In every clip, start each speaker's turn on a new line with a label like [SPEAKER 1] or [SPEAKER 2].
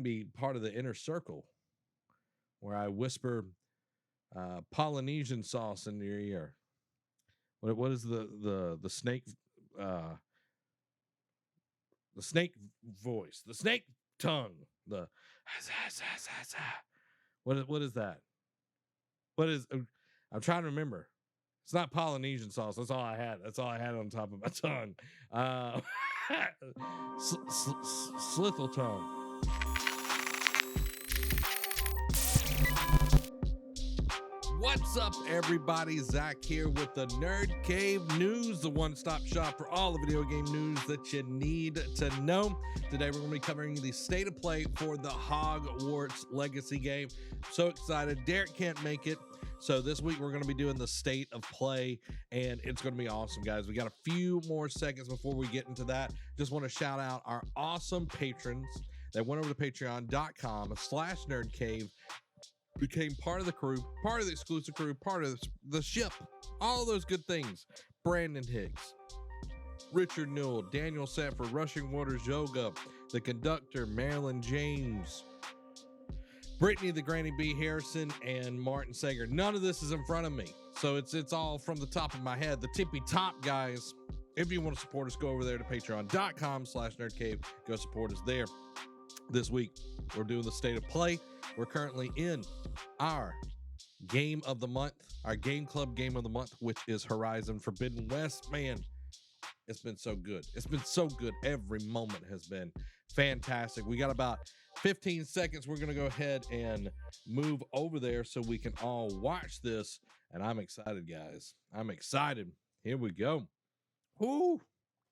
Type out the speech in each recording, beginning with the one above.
[SPEAKER 1] be part of the inner circle where I whisper Polynesian sauce in your ear. What is the snake the snake voice, the snake tongue, the what is that? What is I'm trying to remember. It's not Polynesian sauce. That's all I had. That's all I had on top of my tongue. Slithel tongue. What's up, everybody? Zach here with the Nerd Cave News, the one-stop shop for all the video game news that you need to know. Today, we're going to be covering the state of play for the Hogwarts Legacy game. So excited. Derek can't make it. So this week, we're going to be doing the state of play, and it's going to be awesome, guys. We got a few more seconds before we get into that. Just want to shout out our awesome patrons that went over to patreon.com/nerdcave. Became part of the crew, part of the exclusive crew, part of the ship, all those good things. Brandon Hicks, Richard Newell, Daniel Sanford, Rushing Waters Yoga, the conductor, Marilyn James, Brittany the Granny B. Harrison, and Martin Sager. None of this is in front of me, so it's all from the top of my head. The tippy top, guys. If you want to support us, go over there to patreon.com/nerdcave. Go support us there. This week, we're doing the state of play. We're currently in our game of the month, our game club game of the month, which is Horizon Forbidden West. Man, it's been so good. It's been so good. Every moment has been fantastic. We got about 15 seconds. We're going to go ahead and move over there so we can all watch this. And I'm excited, guys. I'm excited. Here we go. Whoo,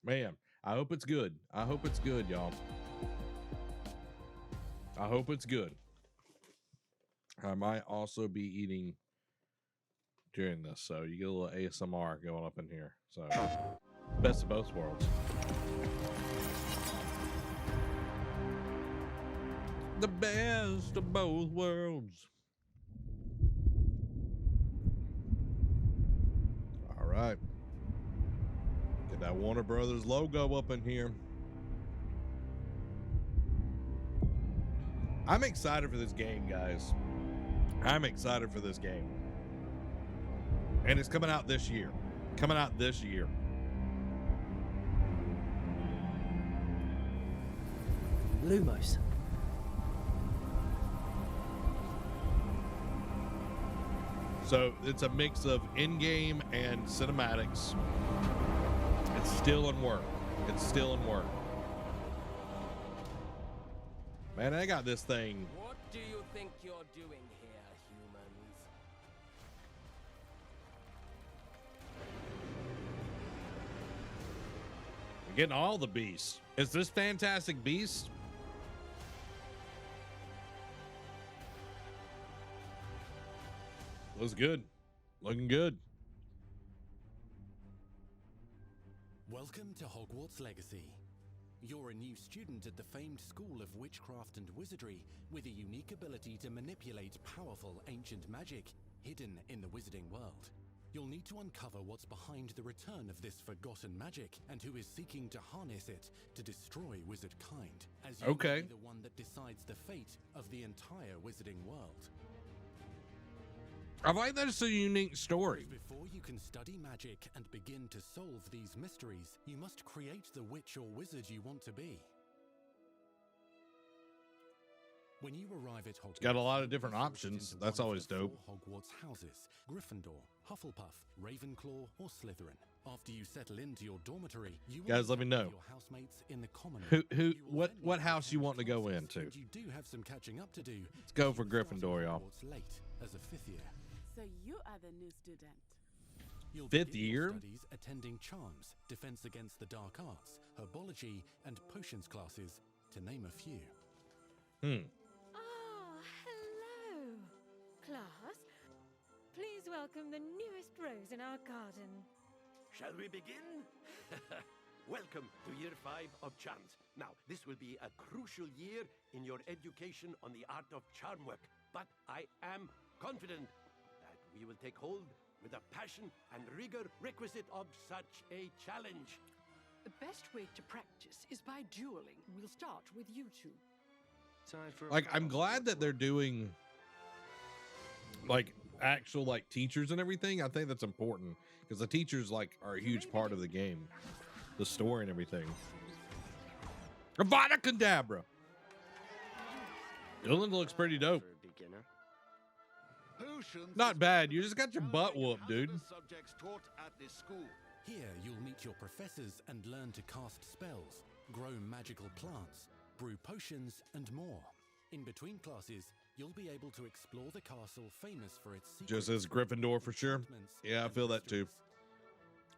[SPEAKER 1] man. I hope it's good. I hope it's good, y'all. I hope it's good. I might also be eating during this, so you get a little ASMR going up in here. So, best of both worlds. The best of both worlds. All right. Get that Warner Brothers logo up in here. I'm excited for this game, guys. I'm excited for this game. And it's coming out this year. Coming out this year.
[SPEAKER 2] Lumos.
[SPEAKER 1] So it's a mix of in-game and cinematics. It's still in work. It's still in work. Man, I got this thing.
[SPEAKER 3] What do you think you're doing here, humans?
[SPEAKER 1] We're getting all the beasts. Is this Fantastic Beast? Looks good. Looking good.
[SPEAKER 4] Welcome to Hogwarts Legacy. You're a new student at the famed School of Witchcraft and Wizardry with a unique ability to manipulate powerful ancient magic hidden in the wizarding world. You'll need to uncover what's behind the return of this forgotten magic and who is seeking to harness it to destroy wizard kind, as you may be the one that decides the fate of the entire wizarding world.
[SPEAKER 1] I like that it's a unique story.
[SPEAKER 4] Before you can study magic and begin to solve these mysteries, you must create the witch or wizard you want to be. When you arrive at Hogwarts,
[SPEAKER 1] It's got a lot of different options. That's always dope.
[SPEAKER 4] Hogwarts houses: Gryffindor, Hufflepuff, Ravenclaw, or Slytherin. After you settle into your dormitory, you will
[SPEAKER 1] guys, let me know
[SPEAKER 4] your housemates in the common
[SPEAKER 1] what house you want to go into.
[SPEAKER 4] You do have some catching up to do.
[SPEAKER 1] Let's go for Gryffindor, y'all.
[SPEAKER 4] Late as a fifth year.
[SPEAKER 5] So you are the new student.
[SPEAKER 4] You'll
[SPEAKER 1] Fifth
[SPEAKER 4] begin your
[SPEAKER 1] year?
[SPEAKER 4] studies attending charms, defense against the dark arts, herbology, and potions classes, to name a few.
[SPEAKER 6] Ah, hello, class. Please welcome the newest rose in our garden.
[SPEAKER 7] Shall we begin? Welcome to year 5 of charms. Now, this will be a crucial year in your education on the art of charm work, but I am confident that we will take hold with the passion and rigor requisite of such a challenge.
[SPEAKER 8] The best way to practice is by dueling. We'll start with you two.
[SPEAKER 1] Like, I'm glad that they're doing like actual like teachers and everything. I think that's important because the teachers like are a huge part of the game, the story and everything. Avada Kedavra. Dylan looks pretty dope. Not bad. You just got your butt whooped, dude.
[SPEAKER 4] Here you'll meet your professors and learn to cast spells, grow magical plants, brew potions, and more. In between classes, you'll be able to explore the castle famous for its secrets.
[SPEAKER 1] Just as Gryffindor for sure. Yeah, I feel that too.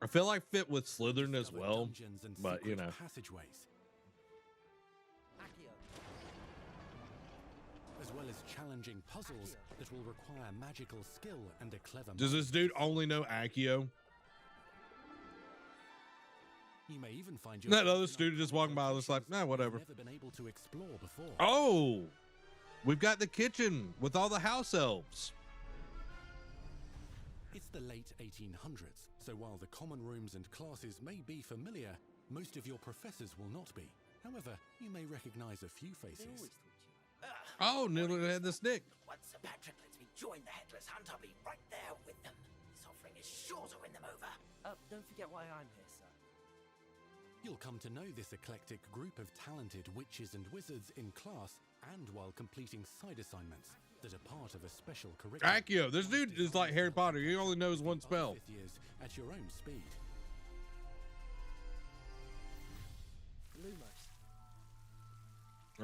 [SPEAKER 1] I feel like fit with Slytherin as well, but you know.
[SPEAKER 4] Passageways, as well as challenging puzzles that will require magical skill and a clever
[SPEAKER 1] Does
[SPEAKER 4] mind.
[SPEAKER 1] this dude only know Accio?
[SPEAKER 4] You may even find
[SPEAKER 1] That
[SPEAKER 4] yourself
[SPEAKER 1] other
[SPEAKER 4] in
[SPEAKER 1] student just walking by, just like, nah,
[SPEAKER 4] you've
[SPEAKER 1] whatever.
[SPEAKER 4] never been able to explore before.
[SPEAKER 1] Oh, we've got the kitchen with all the house elves.
[SPEAKER 4] It's the late 1800s, so while the common rooms and classes may be familiar, most of your professors will not be. However, you may recognize a few faces.
[SPEAKER 1] Oh, Noodle had the stick.
[SPEAKER 3] Once Sir Patrick lets me join the Headless Hunt, I'll be right there with them. This offering is sure to win them over. Don't forget why I'm here, sir.
[SPEAKER 4] You'll come to know this eclectic group of talented witches and wizards in class and while completing side assignments that are part of a special curriculum.
[SPEAKER 1] Accio, this dude is like Harry Potter. He only knows one spell.
[SPEAKER 4] 5th years at your own speed.
[SPEAKER 2] Lumos.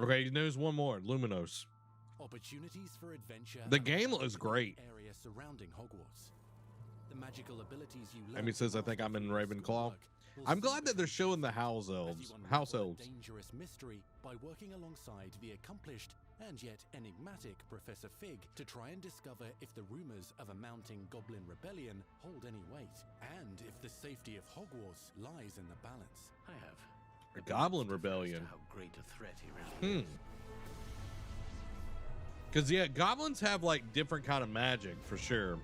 [SPEAKER 1] Okay, he knows one more. Luminos.
[SPEAKER 4] Opportunities for adventure.
[SPEAKER 1] The
[SPEAKER 4] and
[SPEAKER 1] game
[SPEAKER 4] exploring
[SPEAKER 1] looks great.
[SPEAKER 4] the area surrounding Hogwarts. The magical abilities you learn.
[SPEAKER 1] Amy says, I think I'm in Ravenclaw. I'm glad that they're showing the house elves. House elves.
[SPEAKER 4] Dangerous mystery by working alongside the accomplished and yet enigmatic Professor Fig to try and discover if the rumors of a mounting goblin rebellion hold any weight, and if the safety of Hogwarts lies in the balance.
[SPEAKER 3] I have.
[SPEAKER 1] A goblin rebellion.
[SPEAKER 3] How great a threat he really is.
[SPEAKER 1] Because, yeah, goblins have, like, different kind of magic, for sure.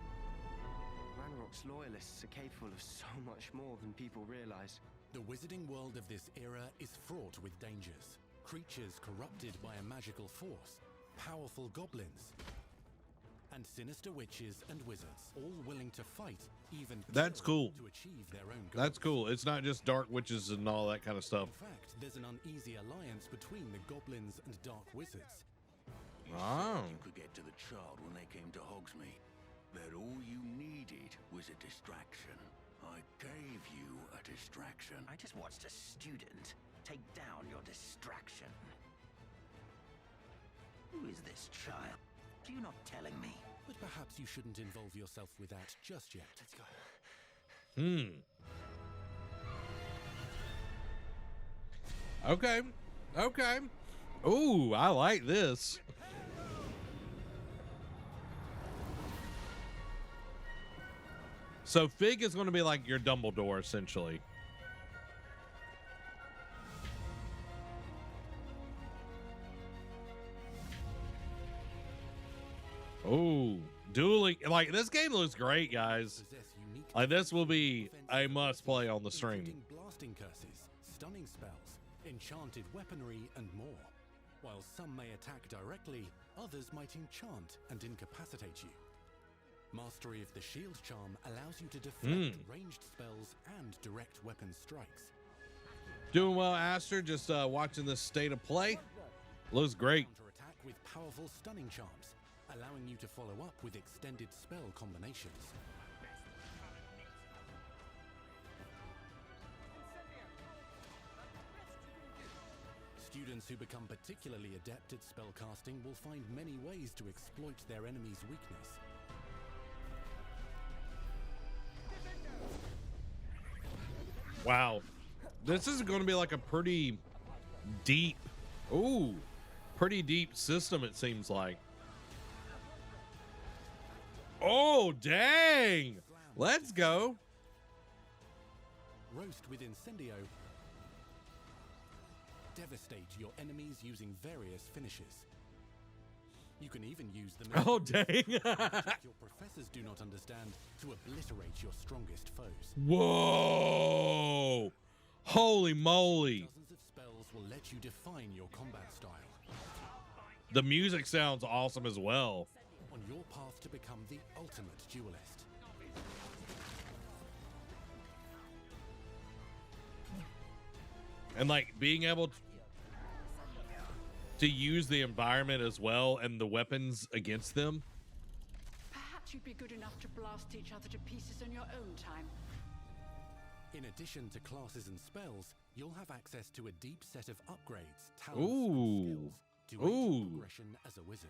[SPEAKER 8] Ranrock's loyalists are capable of so much more than people realize.
[SPEAKER 4] The wizarding world of this era is fraught with dangers. Creatures corrupted by a magical force, powerful goblins, and sinister witches and wizards, all willing to fight, even
[SPEAKER 1] That's
[SPEAKER 4] kill
[SPEAKER 1] cool.
[SPEAKER 4] to achieve their own goals.
[SPEAKER 1] That's cool. It's not just dark witches and all that kind of stuff.
[SPEAKER 4] In fact, there's an uneasy alliance between the goblins and dark wizards.
[SPEAKER 1] Oh.
[SPEAKER 9] You could get to the child when they came to Hogsmeade. That all you needed was a distraction. I gave you a distraction.
[SPEAKER 3] I just watched a student take down your distraction. Who is this child? Do you not telling me?
[SPEAKER 4] But perhaps you shouldn't involve yourself with that just yet.
[SPEAKER 3] Let's go.
[SPEAKER 1] Okay. Okay. Ooh, I like this. So Fig is going to be like your Dumbledore, essentially. Oh, dueling. Like, this game looks great, guys.
[SPEAKER 4] Possess unique
[SPEAKER 1] Like, this will be a
[SPEAKER 4] offensive
[SPEAKER 1] must play on the stream.
[SPEAKER 4] including blasting curses, stunning spells, enchanted weaponry, and more. While some may attack directly, others might enchant and incapacitate you. Mastery of the shield charm allows you to deflect ranged spells and direct weapon strikes.
[SPEAKER 1] Doing well, Aster. Just watching this state of play. Looks great.
[SPEAKER 4] Counterattack with powerful stunning charms, allowing you to follow up with extended spell combinations. Students who become particularly adept at spellcasting will find many ways to exploit their enemy's weakness.
[SPEAKER 1] Wow. This is going to be like a pretty deep, pretty deep system, it seems like. Oh, dang. Let's go.
[SPEAKER 4] Roast with Incendio. Devastate your enemies using various finishes. You can even use them as
[SPEAKER 1] Oh, dang.
[SPEAKER 4] your professors do not understand to obliterate your strongest foes.
[SPEAKER 1] Whoa. Holy moly.
[SPEAKER 4] Dozens of spells will let you define your combat style.
[SPEAKER 1] The music sounds awesome as well.
[SPEAKER 4] On your path to become the ultimate duelist.
[SPEAKER 1] And like being able to use the environment as well and the weapons against them.
[SPEAKER 10] Perhaps you'd be good enough to blast each other to pieces on your own time.
[SPEAKER 4] In addition to classes and spells, you'll have access to a deep set of upgrades, talents,
[SPEAKER 1] Ooh.
[SPEAKER 4] and skills to aid
[SPEAKER 1] Ooh.
[SPEAKER 4] your progression as a wizard.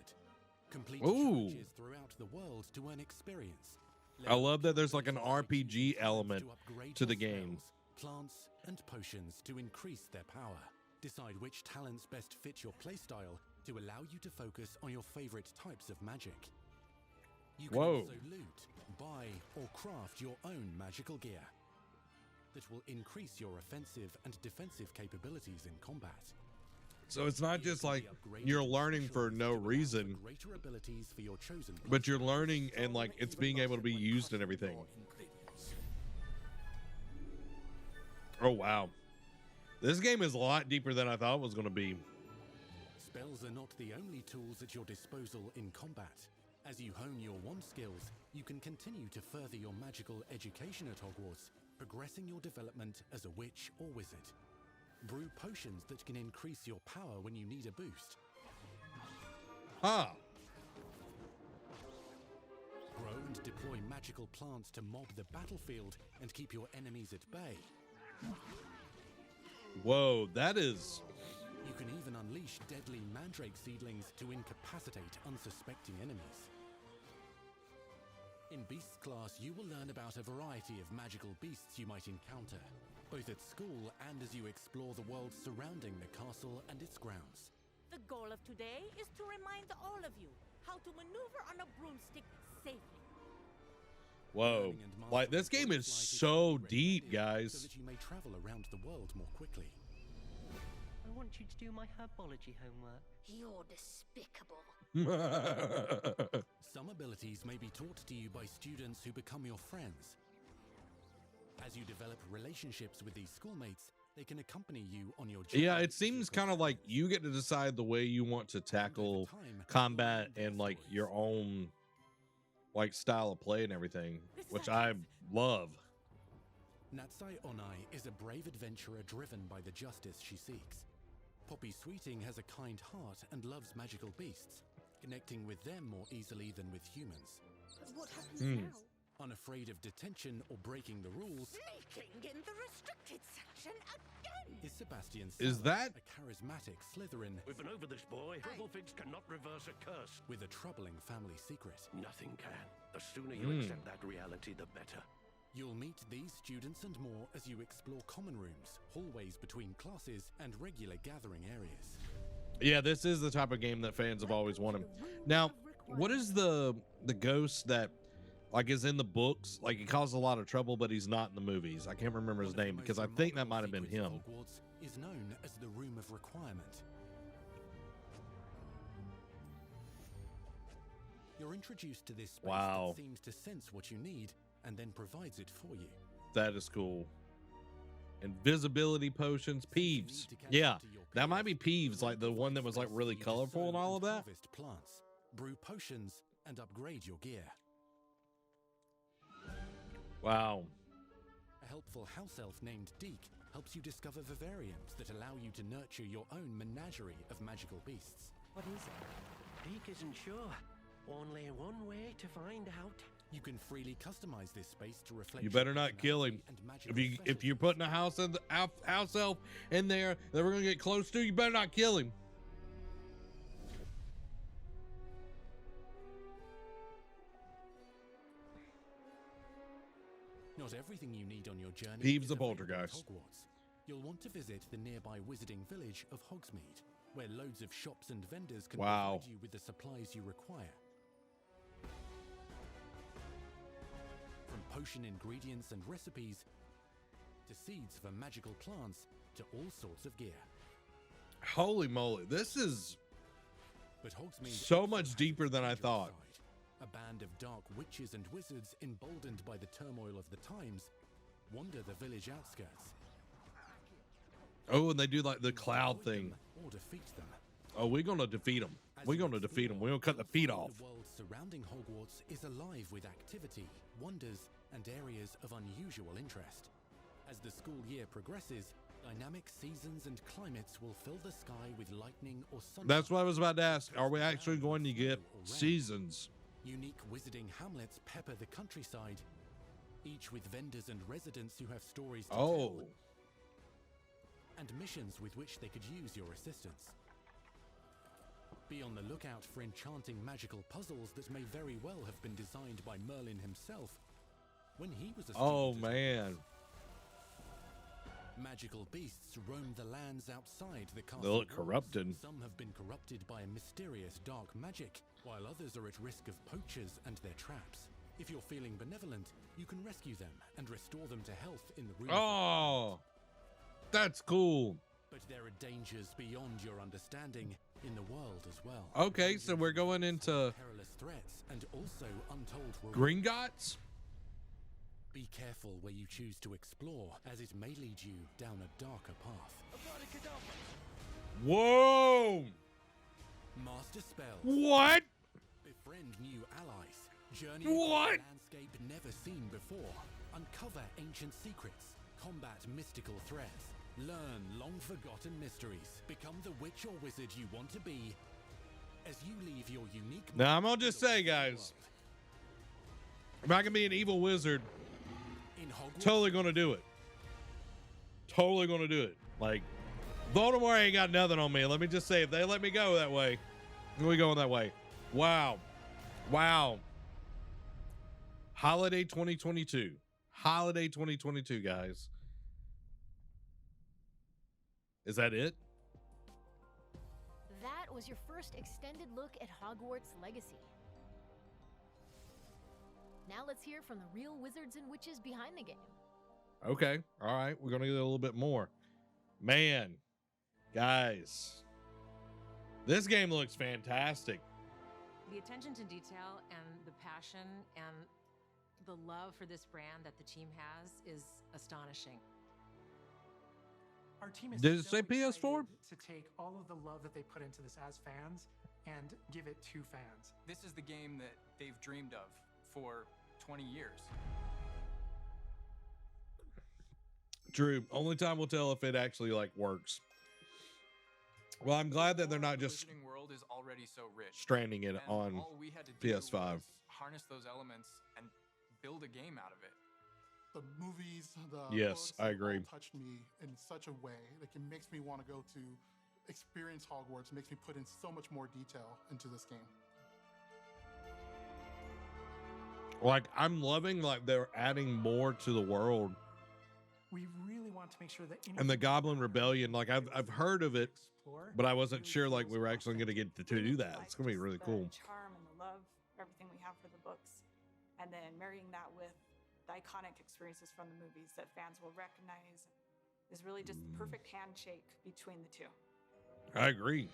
[SPEAKER 4] Complete
[SPEAKER 1] Ooh.
[SPEAKER 4] challenges throughout the world to earn experience.
[SPEAKER 1] I love that there's like an RPG element
[SPEAKER 4] upgrade
[SPEAKER 1] to the
[SPEAKER 4] your
[SPEAKER 1] game.
[SPEAKER 4] spells, plants, and potions to increase their power. Decide which talents best fit your playstyle to allow you to focus on your favorite types of magic. You can
[SPEAKER 1] Whoa.
[SPEAKER 4] also loot, buy, or craft your own magical gear that will increase your offensive and defensive capabilities in combat.
[SPEAKER 1] So it's not just like you're learning for no reason,
[SPEAKER 4] Greater abilities for your chosen
[SPEAKER 1] but you're learning and like it's being able to be used and everything. Oh, wow. This game is a lot deeper than I thought it was going to be.
[SPEAKER 4] Spells are not the only tools at your disposal in combat. As you hone your wand skills, you can continue to further your magical education at Hogwarts, progressing your development as a witch or wizard. Brew potions that can increase your power when you need a boost.
[SPEAKER 1] Huh.
[SPEAKER 4] Grow and deploy magical plants to mob the battlefield and keep your enemies at bay.
[SPEAKER 1] Whoa, that is...
[SPEAKER 4] You can even unleash deadly mandrake seedlings to incapacitate unsuspecting enemies. In Beasts class, you will learn about a variety of magical beasts you might encounter, both at school and as you explore the world surrounding the castle and its grounds.
[SPEAKER 11] The goal of today is to remind all of you how to maneuver on a broomstick safely.
[SPEAKER 1] Whoa. Like, this game is so deep,
[SPEAKER 4] So
[SPEAKER 1] guys.
[SPEAKER 4] that you may travel around the world more quickly.
[SPEAKER 2] I want you to do my herbology homework.
[SPEAKER 6] You're despicable.
[SPEAKER 4] Some abilities may be taught to you by students who become your friends. As you develop relationships with these schoolmates, they can accompany you on your journey.
[SPEAKER 1] Yeah, it seems kind of like you get to decide the way you want to tackle combat and like your own like style of play and everything, which I love.
[SPEAKER 4] Natsai Onai is a brave adventurer driven by the justice she seeks. Poppy Sweeting has a kind heart and loves magical beasts, connecting with them more easily than with humans.
[SPEAKER 6] What happens now?
[SPEAKER 4] Unafraid of detention or breaking the rules,
[SPEAKER 11] Sneaking in the restricted section again!
[SPEAKER 4] is Sebastian
[SPEAKER 1] Is
[SPEAKER 4] Sallow,
[SPEAKER 1] that-
[SPEAKER 4] a charismatic Slytherin
[SPEAKER 7] We've been over this, boy. Figs cannot reverse a curse.
[SPEAKER 4] with a troubling family secret.
[SPEAKER 7] Nothing can. The sooner you accept that reality, the better.
[SPEAKER 4] You'll meet these students and more as you explore common rooms, hallways between classes, and regular gathering areas.
[SPEAKER 1] Yeah, this is the type of game that fans have always wanted. Now, what is the ghost that like is in the books? Like he causes a lot of trouble, but he's not in the movies. I can't remember his
[SPEAKER 4] One of the
[SPEAKER 1] name
[SPEAKER 4] most
[SPEAKER 1] because I think that might have been
[SPEAKER 4] remarkable
[SPEAKER 1] him.
[SPEAKER 4] secrets of Hogwarts is known as the Room of Requirement. You're introduced to this space
[SPEAKER 1] Wow.
[SPEAKER 4] that seems to sense what you need and then provides it for you.
[SPEAKER 1] That is cool. Invisibility potions, Peeves. Yeah, that might be Peeves, like the one that was like really colorful and all of that.
[SPEAKER 4] Harvest plants, brew potions, and upgrade your gear.
[SPEAKER 1] Wow.
[SPEAKER 4] A helpful house elf named Deke helps you discover vivariums that allow you to nurture your own menagerie of magical beasts.
[SPEAKER 2] What is it?
[SPEAKER 3] Deke isn't sure. Only one way to find out.
[SPEAKER 4] You can freely customize this space to reflect.
[SPEAKER 1] You better
[SPEAKER 4] your
[SPEAKER 1] not kill him.
[SPEAKER 4] personality and magical
[SPEAKER 1] If you're putting a house elf in there that we're gonna get close to, you better not kill him.
[SPEAKER 4] Not everything you need on your journey.
[SPEAKER 1] Peeves
[SPEAKER 4] is
[SPEAKER 1] the
[SPEAKER 4] available at
[SPEAKER 1] poltergeist.
[SPEAKER 4] Hogwarts. You'll want to visit the nearby wizarding village of Hogsmeade, where loads of shops and vendors can
[SPEAKER 1] Wow.
[SPEAKER 4] provide you with the supplies you require. From potion ingredients and recipes, to seeds for magical plants, to all sorts of gear.
[SPEAKER 1] Holy moly, this is
[SPEAKER 4] But Hogsmeade
[SPEAKER 1] so
[SPEAKER 4] also
[SPEAKER 1] much
[SPEAKER 4] has
[SPEAKER 1] deeper
[SPEAKER 4] its
[SPEAKER 1] than I
[SPEAKER 4] dangerous
[SPEAKER 1] thought.
[SPEAKER 4] side. A band of dark witches and wizards, emboldened by the turmoil of the times, wander the village outskirts.
[SPEAKER 1] Oh, and they do like the cloud
[SPEAKER 4] Avoid
[SPEAKER 1] thing.
[SPEAKER 4] them or defeat them.
[SPEAKER 1] Oh, we're gonna defeat them. We're gonna defeat them. We're gonna cut the feet off.
[SPEAKER 4] The world surrounding Hogwarts is alive with activity, wonders, and areas of unusual interest. As the school year progresses, dynamic seasons and climates will fill the sky with lightning or sunshine.
[SPEAKER 1] That's what I was about to ask. Are we actually going to get seasons?
[SPEAKER 4] Unique wizarding hamlets pepper the countryside, each with vendors and residents who have stories to tell, and missions with which they could use your assistance. Be on the lookout for enchanting magical puzzles that may very well have been designed by Merlin himself when he was a student.
[SPEAKER 1] Oh man.
[SPEAKER 4] Magical beasts roam the lands outside the castle.
[SPEAKER 1] They look
[SPEAKER 4] walls.
[SPEAKER 1] corrupted.
[SPEAKER 4] Some have been corrupted by a mysterious dark magic, while others are at risk of poachers and their traps. If you're feeling benevolent, you can rescue them and restore them to health in the room.
[SPEAKER 1] Oh, that's cool.
[SPEAKER 4] But there are dangers beyond your understanding in the world as well.
[SPEAKER 1] Okay, so we're going into
[SPEAKER 4] perilous threats and also untold rewards.
[SPEAKER 1] Gringotts?
[SPEAKER 4] Be careful where you choose to explore, as it may lead you down a darker path.
[SPEAKER 1] Whoa!
[SPEAKER 4] Master spells.
[SPEAKER 1] What?
[SPEAKER 4] Befriend new allies. Journey
[SPEAKER 1] What?
[SPEAKER 4] across a landscape never seen before. Uncover ancient secrets. Combat mystical threats. Learn long-forgotten mysteries. Become the witch or wizard you want to be. As you leave your unique...
[SPEAKER 1] Now, I'm gonna just say, guys, if I can be an evil wizard, totally gonna do it. Totally gonna do it. Like, Voldemort ain't got nothing on me. Let me just say, if they let me go that way, we going that way. Wow. Wow. Holiday 2022. Holiday 2022, guys. Is that it?
[SPEAKER 12] That was your first extended look at Hogwarts Legacy. Now let's hear from the real wizards and witches behind the game.
[SPEAKER 1] Okay. All right. We're going to get a little bit more. Man, guys, this game looks fantastic.
[SPEAKER 13] The attention to detail and the passion and the love for this brand that the team has is astonishing.
[SPEAKER 14] Our team is
[SPEAKER 1] Did it
[SPEAKER 14] so
[SPEAKER 1] say PS4?
[SPEAKER 14] to take all of the love that they put into this as fans and give it to fans.
[SPEAKER 15] This is the game that they've dreamed of for 20 years.
[SPEAKER 1] True. Only time will tell if it actually like works. Well, I'm glad that they're not
[SPEAKER 15] The
[SPEAKER 1] just
[SPEAKER 15] Wizarding world is already so rich.
[SPEAKER 1] stranding it
[SPEAKER 15] And
[SPEAKER 1] on
[SPEAKER 15] all we had to do
[SPEAKER 1] PS5.
[SPEAKER 15] was harness those elements and build a game out of it.
[SPEAKER 16] The movies, the
[SPEAKER 1] Yes,
[SPEAKER 16] books,
[SPEAKER 1] I
[SPEAKER 16] they
[SPEAKER 1] agree.
[SPEAKER 16] all touched me in such a way. Like, it makes me want to go to experience Hogwarts. It makes me put in so much more detail into this game.
[SPEAKER 1] like I'm loving like they're adding more to the world.
[SPEAKER 14] We really want to make sure that
[SPEAKER 1] And the Goblin Rebellion, like I've heard of it, but I wasn't sure like we were actually going to get to do that. It's going to be really cool.
[SPEAKER 17] The charm and the love, everything we have for the books, and then marrying that with the iconic experiences from the movies that fans will recognize is really just the perfect handshake between the two.
[SPEAKER 1] I agree.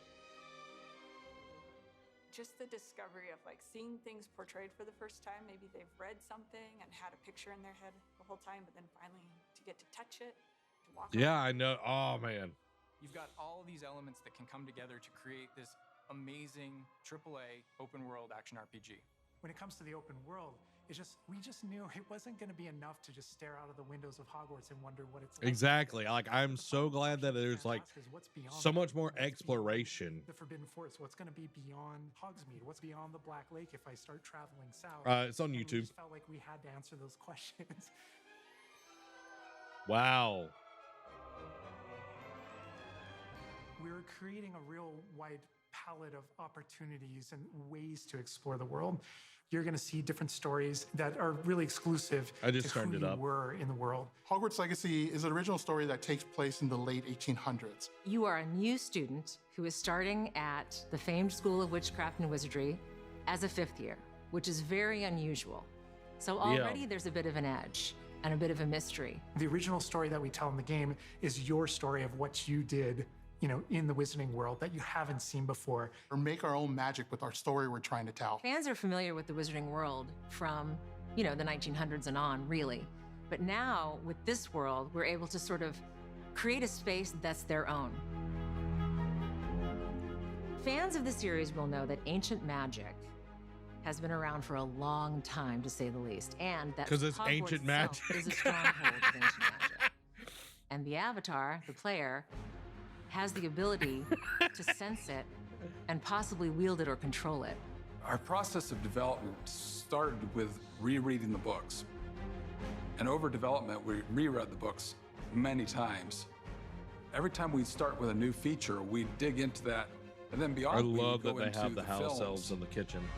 [SPEAKER 17] Just the discovery of like seeing things portrayed for the first time. Maybe they've read something and had a picture in their head the whole time, but then finally to get to touch it, to walk
[SPEAKER 1] Yeah,
[SPEAKER 17] around.
[SPEAKER 1] I know. Oh man.
[SPEAKER 15] You've got all of these elements that can come together to create this amazing AAA open world action RPG.
[SPEAKER 14] When it comes to the open world, we just knew it wasn't going to be enough to just stare out of the windows of Hogwarts and wonder what it's like.
[SPEAKER 1] Exactly. Like I'm so glad that there's like
[SPEAKER 14] What's beyond
[SPEAKER 1] so
[SPEAKER 14] that?
[SPEAKER 1] much more
[SPEAKER 14] What's beyond
[SPEAKER 1] exploration.
[SPEAKER 14] The Forbidden Forest. What's going to be beyond Hogsmeade? What's beyond the Black Lake if I start traveling south?
[SPEAKER 1] It's on
[SPEAKER 14] And we
[SPEAKER 1] YouTube.
[SPEAKER 14] just felt like we had to answer those questions.
[SPEAKER 1] Wow.
[SPEAKER 14] We're creating a real wide palette of opportunities and ways to explore the world. You're going to see different stories that are really exclusive
[SPEAKER 1] I just
[SPEAKER 14] to
[SPEAKER 1] turned
[SPEAKER 14] who
[SPEAKER 1] it
[SPEAKER 14] you
[SPEAKER 1] up.
[SPEAKER 14] were in the world.
[SPEAKER 16] Hogwarts Legacy is an original story that takes place in the late 1800s.
[SPEAKER 13] You are a new student who is starting at the famed School of Witchcraft and Wizardry as a fifth year, which is very unusual. So already there's a bit of an edge and a bit of a mystery.
[SPEAKER 14] The original story that we tell in the game is your story of what you did, in the wizarding world that you haven't seen before.
[SPEAKER 16] Or make our own magic with our story we're trying to tell.
[SPEAKER 13] Fans are familiar with the wizarding world from, the 1900s and on, really. But now, with this world, we're able to sort of create a space that's their own. Fans of the series will know that ancient magic has been around for a long time, to say the least, and that
[SPEAKER 1] 'Cause it's
[SPEAKER 13] Hogwarts
[SPEAKER 1] ancient
[SPEAKER 13] itself
[SPEAKER 1] magic.
[SPEAKER 13] is a stronghold of ancient magic. And the avatar, the player, has the ability to sense it and possibly wield it or control it.
[SPEAKER 18] Our process of development started with rereading the books. And over development, we reread the books many times. Every time we start with a new feature, we dig into that, and then beyond,
[SPEAKER 1] I
[SPEAKER 18] we
[SPEAKER 1] love
[SPEAKER 18] go
[SPEAKER 1] that they
[SPEAKER 18] into
[SPEAKER 1] have the house
[SPEAKER 18] films.
[SPEAKER 1] elves in the kitchen.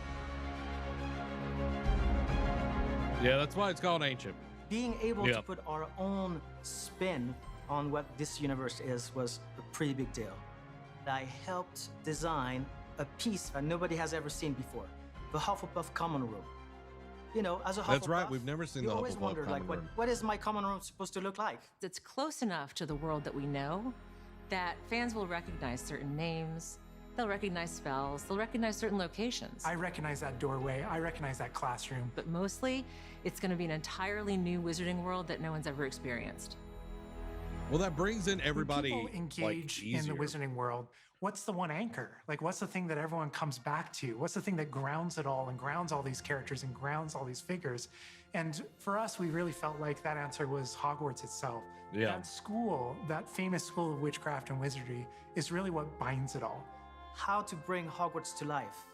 [SPEAKER 1] Yeah, that's why it's called ancient.
[SPEAKER 19] Being able
[SPEAKER 1] Yeah.
[SPEAKER 19] to put our own spin on what this universe is was a pretty big deal. I helped design a piece that nobody has ever seen before, the Hufflepuff common room. You know, as a Hufflepuff,
[SPEAKER 1] That's right. We've never seen
[SPEAKER 19] you
[SPEAKER 1] the
[SPEAKER 19] always
[SPEAKER 1] Hufflepuff
[SPEAKER 19] wonder, like,
[SPEAKER 1] common room.
[SPEAKER 19] what is my common room supposed to look like?
[SPEAKER 13] It's close enough to the world that we know that fans will recognize certain names, they'll recognize spells, they'll recognize certain locations.
[SPEAKER 14] I recognize that doorway. I recognize that classroom.
[SPEAKER 13] But mostly, it's going to be an entirely new wizarding world that no one's ever experienced.
[SPEAKER 1] Well, that brings in everybody
[SPEAKER 14] When people engage
[SPEAKER 1] like,
[SPEAKER 14] in the
[SPEAKER 1] easier.
[SPEAKER 14] wizarding world, what's the one anchor? Like, what's the thing that everyone comes back to? What's the thing that grounds it all and grounds all these characters and grounds all these figures? And for us, we really felt like that answer was Hogwarts itself.
[SPEAKER 1] Yeah.
[SPEAKER 14] That school, that famous school of witchcraft and wizardry, is really what binds it all.
[SPEAKER 19] How to bring Hogwarts to life.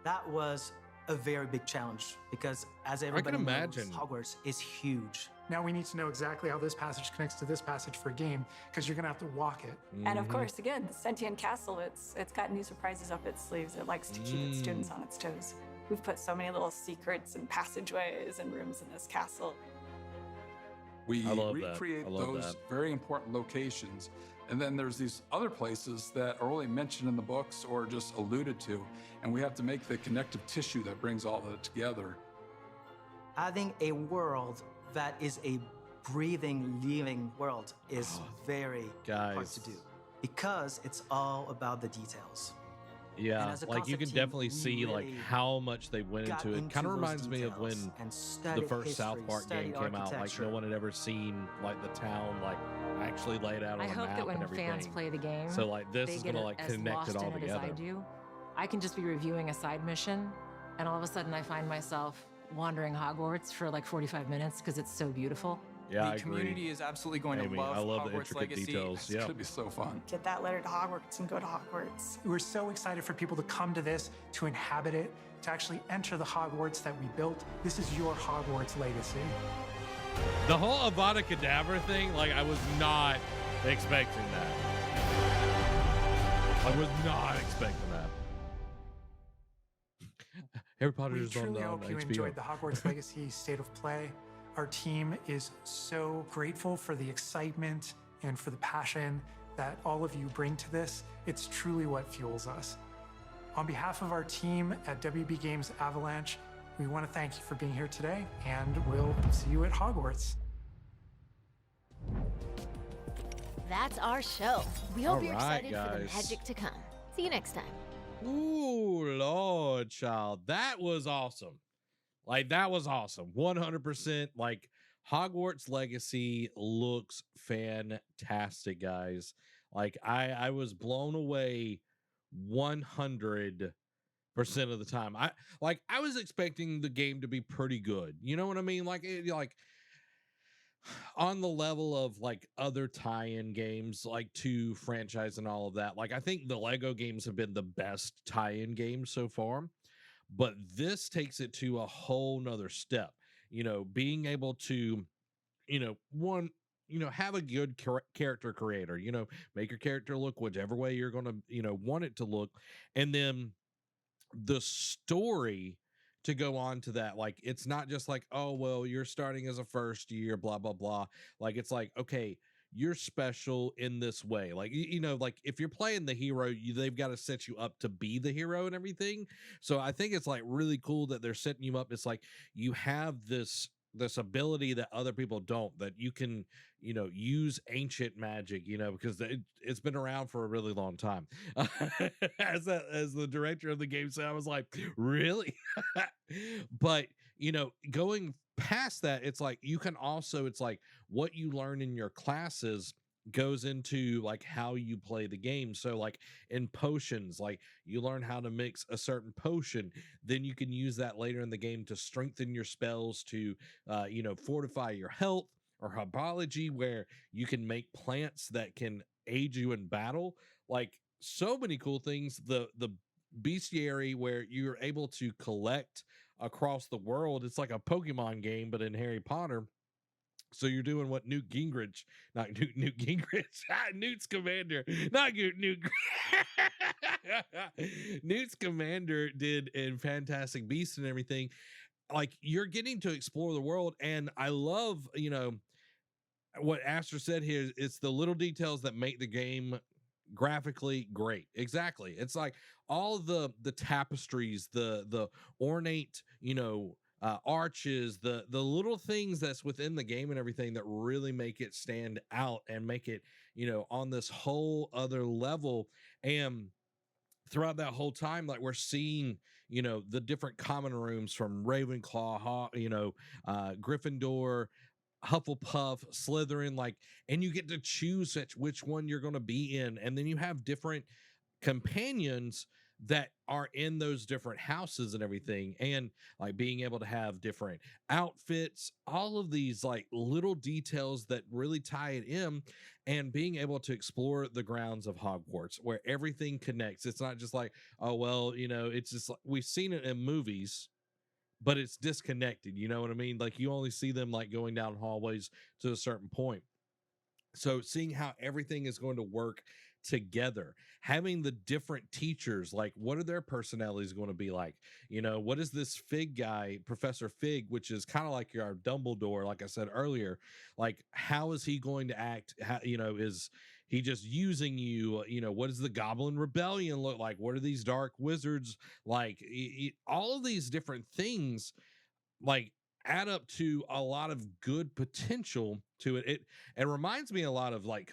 [SPEAKER 19] That was a very big challenge because, as everybody knows,
[SPEAKER 1] imagine.
[SPEAKER 19] Hogwarts is huge.
[SPEAKER 14] Now we need to know exactly how this passage connects to this passage for a game, because you're gonna have to walk it.
[SPEAKER 17] And of course, again, the sentient castle, it's got new surprises up its sleeves. It likes to keep its students on its toes. We've put so many little secrets and passageways and rooms in this castle.
[SPEAKER 18] We
[SPEAKER 1] I love that.
[SPEAKER 18] recreate
[SPEAKER 1] I love
[SPEAKER 18] those
[SPEAKER 1] that.
[SPEAKER 18] very important locations. And then there's these other places that are only mentioned in the books or just alluded to. And we have to make the connective tissue that brings all of it together.
[SPEAKER 19] Having a world that is a breathing, living world is very hard
[SPEAKER 1] Guys.
[SPEAKER 19] to do because it's all about the details.
[SPEAKER 1] Yeah,
[SPEAKER 19] And as a
[SPEAKER 1] like you
[SPEAKER 19] concept
[SPEAKER 1] can
[SPEAKER 19] team,
[SPEAKER 1] definitely
[SPEAKER 19] we
[SPEAKER 1] see like
[SPEAKER 19] really
[SPEAKER 1] how much they went
[SPEAKER 19] got
[SPEAKER 1] into it.
[SPEAKER 19] into
[SPEAKER 1] Kind of
[SPEAKER 19] those
[SPEAKER 1] reminds me of when
[SPEAKER 19] details and
[SPEAKER 1] the
[SPEAKER 19] studied
[SPEAKER 1] first South
[SPEAKER 19] history,
[SPEAKER 1] Park game
[SPEAKER 19] studied
[SPEAKER 1] came out. Like
[SPEAKER 19] architecture.
[SPEAKER 1] no one had ever seen like the town like actually laid out on
[SPEAKER 13] I
[SPEAKER 1] a
[SPEAKER 13] hope
[SPEAKER 1] map
[SPEAKER 13] that when
[SPEAKER 1] and everything.
[SPEAKER 13] fans play the game,
[SPEAKER 1] So like this
[SPEAKER 13] they
[SPEAKER 1] is
[SPEAKER 13] get
[SPEAKER 1] gonna like
[SPEAKER 13] as
[SPEAKER 1] connect
[SPEAKER 13] lost
[SPEAKER 1] it all
[SPEAKER 13] in it as I
[SPEAKER 1] together.
[SPEAKER 13] do. I can just be reviewing a side mission, and all of a sudden I find myself wandering Hogwarts for like 45 minutes because it's so beautiful.
[SPEAKER 1] Yeah,
[SPEAKER 15] the community is absolutely going
[SPEAKER 1] Amy,
[SPEAKER 15] to love
[SPEAKER 1] I love the
[SPEAKER 15] Hogwarts
[SPEAKER 1] intricate
[SPEAKER 15] Legacy.
[SPEAKER 1] details.
[SPEAKER 18] It's
[SPEAKER 1] Yeah.
[SPEAKER 18] gonna be so fun.
[SPEAKER 17] Get that letter to Hogwarts and go to Hogwarts.
[SPEAKER 14] We're so excited for people to come to this, to inhabit it, to actually enter the Hogwarts that we built. This is your Hogwarts legacy.
[SPEAKER 1] The whole Avada Kedavra thing, like I was not expecting that. I was not expecting that. Harry Potter
[SPEAKER 14] We
[SPEAKER 1] is on
[SPEAKER 14] truly
[SPEAKER 1] the
[SPEAKER 14] hope you
[SPEAKER 1] HBO.
[SPEAKER 14] enjoyed the Hogwarts Legacy State of Play. Our team is so grateful for the excitement and for the passion that all of you bring to this. It's truly what fuels us. On behalf of our team at WB Games Avalanche, we want to thank you for being here today, and we'll see you at Hogwarts.
[SPEAKER 12] That's our show. We hope
[SPEAKER 1] All
[SPEAKER 12] you're
[SPEAKER 1] right,
[SPEAKER 12] excited for the
[SPEAKER 1] guys.
[SPEAKER 12] magic to come. See you next time.
[SPEAKER 1] Ooh, Lord, child. That was awesome. Like, that was awesome. 100%. Like, Hogwarts Legacy looks fantastic, guys. Like, I was blown away 100% of the time. I was expecting the game to be pretty good. You know what I mean? Like, on the level of like other tie-in games like to franchise and all of that. Like I think the Lego games have been the best tie-in games so far, but this takes it to a whole nother step. You know, being able to, have a good character creator, make your character look whichever way you're going to, want it to look. And then the story to go on to that, like it's not just like, oh well, you're starting as a first year, blah blah blah. Like it's like, okay, you're special in this way. Like like if you're playing the hero, they've got to set you up to be the hero and everything. So I think it's like really cool that they're setting you up. It's like you have this ability that other people don't, that you can use ancient magic, because it's been around for a really long time. As the director of the game said, I was like, really? But going past that, it's like you can also, it's like what you learn in your classes goes into like how you play the game. So like in potions, like you learn how to mix a certain potion, then you can use that later in the game to strengthen your spells, to fortify your health, or herbology, where you can make plants that can aid you in battle. Like so many cool things. The bestiary, where you're able to collect across the world. It's like a Pokemon game, but in Harry Potter. So you're doing what Newt Gingrich, Newt's Commander, not Newt. Newt's Commander did in Fantastic Beasts and everything. Like you're getting to explore the world, and I love, what Aster said here. It's the little details that make the game graphically great. Exactly. It's like all the tapestries, the ornate, arches, the little things that's within the game and everything that really make it stand out and make it, on this whole other level. And throughout that whole time, like we're seeing, the different common rooms from Ravenclaw, Gryffindor, Hufflepuff, Slytherin, like, and you get to choose which one you're going to be in. And then you have different companions that are in those different houses and everything, and like being able to have different outfits, all of these like little details that really tie it in, and being able to explore the grounds of Hogwarts where everything connects. It's not just like, oh well, it's just like we've seen it in movies, but it's disconnected. You know what I mean? Like you only see them like going down hallways to a certain point. So seeing how everything is going to work together, having the different teachers, like what are their personalities going to be like? What is this Fig guy, Professor Fig, which is kind of like your Dumbledore, like I said earlier, like how is he going to act? How, is he just using you? What does the Goblin Rebellion look like? What are these dark wizards like? All of these different things like add up to a lot of good potential to it. It reminds me a lot of like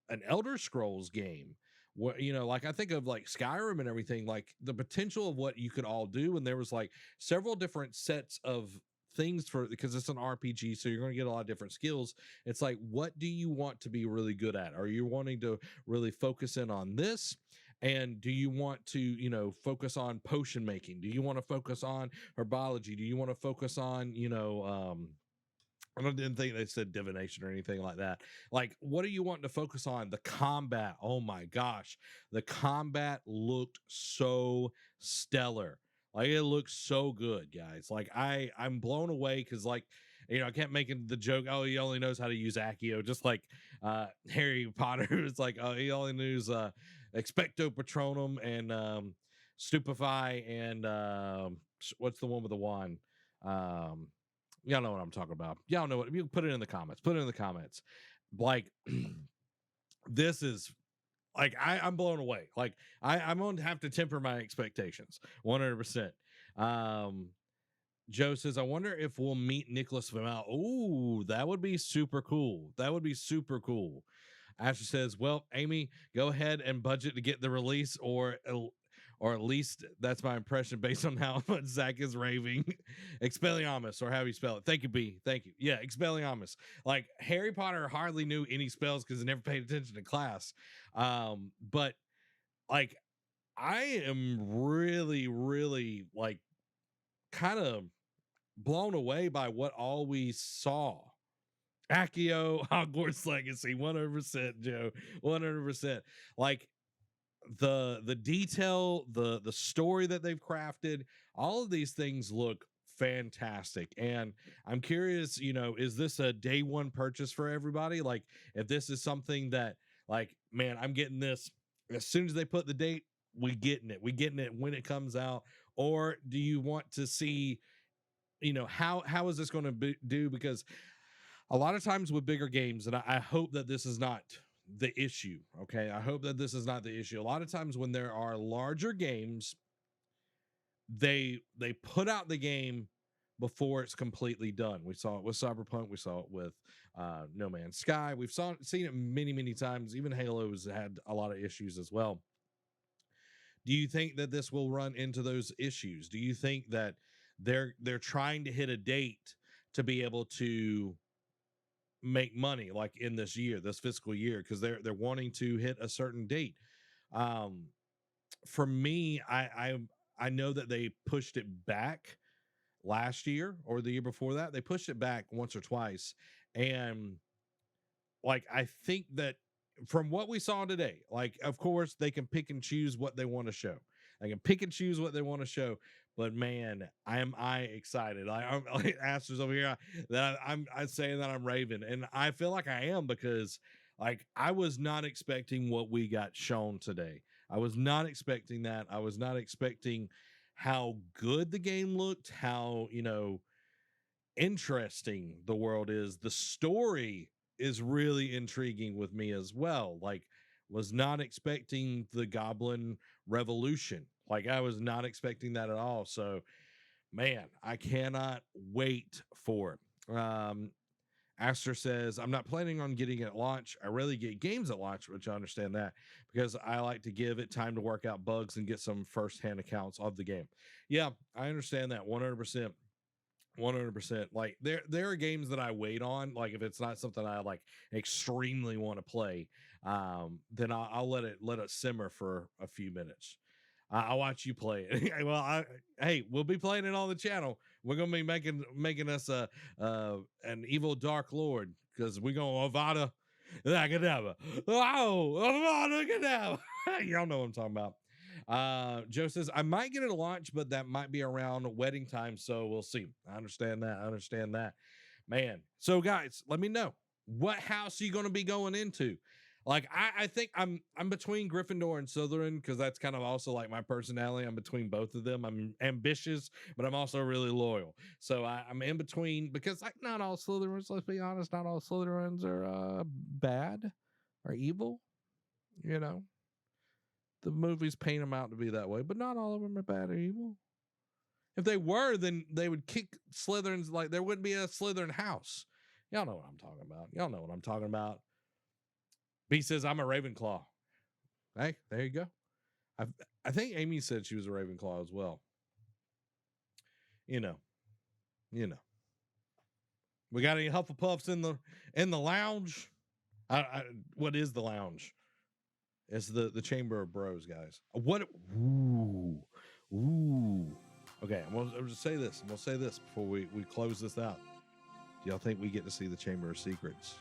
[SPEAKER 1] an Elder Scrolls game, where like I think of like Skyrim and everything, like the potential of what you could all do. And there was like several different sets of things because it's an RPG, so you're going to get a lot of different skills. It's like, what do you want to be really good at? Are you wanting to really focus in on this? And do you want to, focus on potion making? Do you want to focus on herbology? Do you want to focus on, I didn't think they said divination or anything like that. Like, what do you want to focus on? The combat. Oh my gosh. The combat looked so stellar. Like it looks so good, guys. Like I'm blown away because like, I kept making the joke, oh, he only knows how to use Accio, just like Harry Potter. It's like, oh, he only knows Expecto Patronum and Stupefy and what's the one with the wand? Y'all know what I'm talking about. Y'all know what, you put it in the comments. Put it in the comments. Like this is like I'm blown away. Like I'm going to have to temper my expectations 100%. Joe says, I wonder if we'll meet Nicholas Flamel. Oh, that would be super cool. That would be super cool. Asher says, well, Amy, go ahead and budget to get the release, or at least that's my impression based on how much Zach is raving. Expelliarmus, or how you spell it. Thank you, B. Thank you. Yeah, Expelliarmus. Like Harry Potter hardly knew any spells because he never paid attention to class. But like I am really, really like kind of blown away by what all we saw. Accio, Hogwarts Legacy, 100%, Joe, 100%. Like the detail, the story that they've crafted, all of these things look fantastic. And I'm curious, is this a day one purchase for everybody? Like if this is something that like, man, I'm getting this as soon as they put the date, we getting it when it comes out. Or do you want to see, how is this going to do? Because a lot of times with bigger games, and I hope that this is not the issue. Okay. I hope that this is not the issue. A lot of times when there are larger games, they put out the game before it's completely done. We saw it with Cyberpunk. We saw it with No Man's Sky. We've seen it many, many times. Even Halo's had a lot of issues as well. Do you think that this will run into those issues? Do you think that they're trying to hit a date to be able to make money like in this year, this fiscal year, because they're wanting to hit a certain date. For me, I know that they pushed it back last year or the year before that. They pushed it back once or twice, and like I think that from what we saw today, like of course they can pick and choose what they want to show. They can pick and choose what they want to show. But man, I'm excited. I'm like Aster's over here that I'm saying that I'm raving, and I feel like I am because like I was not expecting what we got shown today. I was not expecting that. I was not expecting how good the game looked, how, you know, interesting the world is. The story is really intriguing with me as well. Like, was not expecting the Goblin Revolution. Like, I was not expecting that at all. So, man, I cannot wait for it. Aster says, I'm not planning on getting it at launch. I rarely get games at launch, which I understand that, because I like to give it time to work out bugs and get some first-hand accounts of the game. Yeah, I understand that 100%. 100%. Like there are games that I wait on. Like if it's not something I like extremely want to play, then I'll let it simmer for a few minutes. I'll watch you play it. Well, hey, we'll be playing it on the channel. We're gonna be making us an evil dark lord, because we're gonna Avada Kedavra. Oh, Avada Kedavra. Y'all know what I'm talking about. Joe says, I might get it at launch, but that might be around wedding time, so we'll see. I understand that. Man. So guys, let me know, what house are you going to be going into? Like, I think I'm between Gryffindor and Slytherin, because that's kind of also like my personality. I'm between both of them. I'm ambitious, but I'm also really loyal. So I'm in between, because like not all Slytherins, let's be honest, not all Slytherins are bad or evil, you know. The movies paint them out to be that way, but not all of them are bad or evil. If they were, then they would kick Slytherins, like there wouldn't be a Slytherin house. Y'all know what I'm talking about. B says, I'm a Ravenclaw. Hey, there you go. I think Amy said she was a Ravenclaw as well. You know. We got any Hufflepuffs in the lounge? What is the lounge? It's the Chamber of Bros, guys. What? Ooh. Okay, I'm gonna say this. I'm gonna say this before we close this out. Do y'all think we get to see the Chamber of Secrets?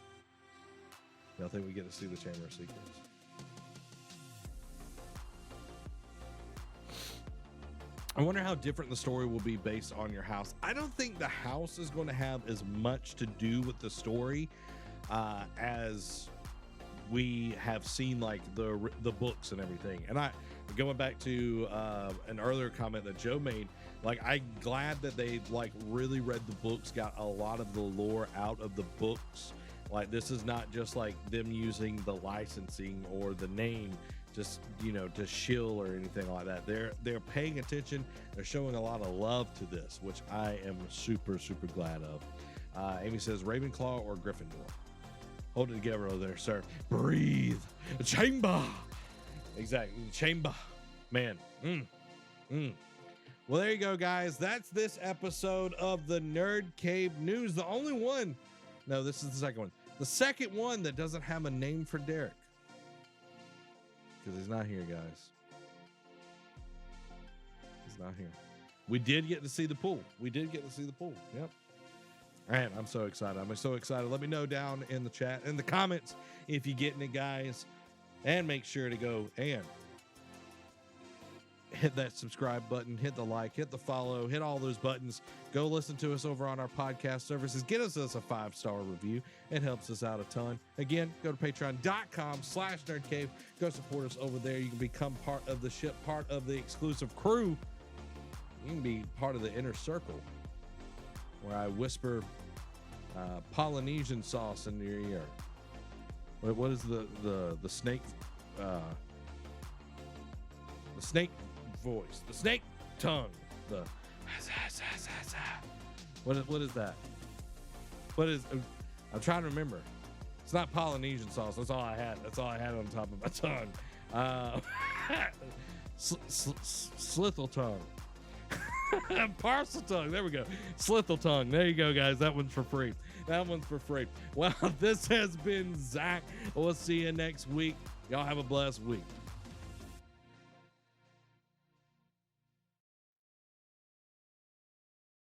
[SPEAKER 1] Y'all think we get to see the Chamber of Secrets? I wonder how different the story will be based on your house. I don't think the house is going to have as much to do with the story as we have seen, like the books and everything. And going back to an earlier comment that Joe made, like I'm glad that they like really read the books, got a lot of the lore out of the books. Like this is not just like them using the licensing or the name just, you know, to shill or anything like that. They're paying attention. They're showing a lot of love to this, which I am super, super glad of. Amy says Ravenclaw or Gryffindor. Hold it together over there, sir. Breathe. Chamber. Exactly. Chamber. Man. Well, there you go, guys. That's this episode of the Nerd Cave News. The only one. No, this is the second one. The second one that doesn't have a name for Derek. Because he's not here, guys. He's not here. We did get to see the pool. Yep. Man, I'm so excited. Let me know down in the chat, in the comments, if you're getting it, guys. And make sure to go and hit that subscribe button, hit the like, hit the follow, hit all those buttons. Go listen to us over on our podcast services. Get us a 5-star review. It helps us out a ton. Again, go to patreon.com/nerdcave. Go support us over there. You can become part of the ship, part of the exclusive crew. You can be part of the inner circle, where I whisper Polynesian sauce into your ear. What is the snake? The snake voice, the snake tongue. What is that? What is? I'm trying to remember. It's not Polynesian sauce. That's all I had. On top of my tongue. Slithel tongue. Parcel tongue. There we go. Slithel tongue. There you go, guys. That one's for free. That one's for free. Well, this has been Zach. We'll see you next week. Y'all have a blessed week.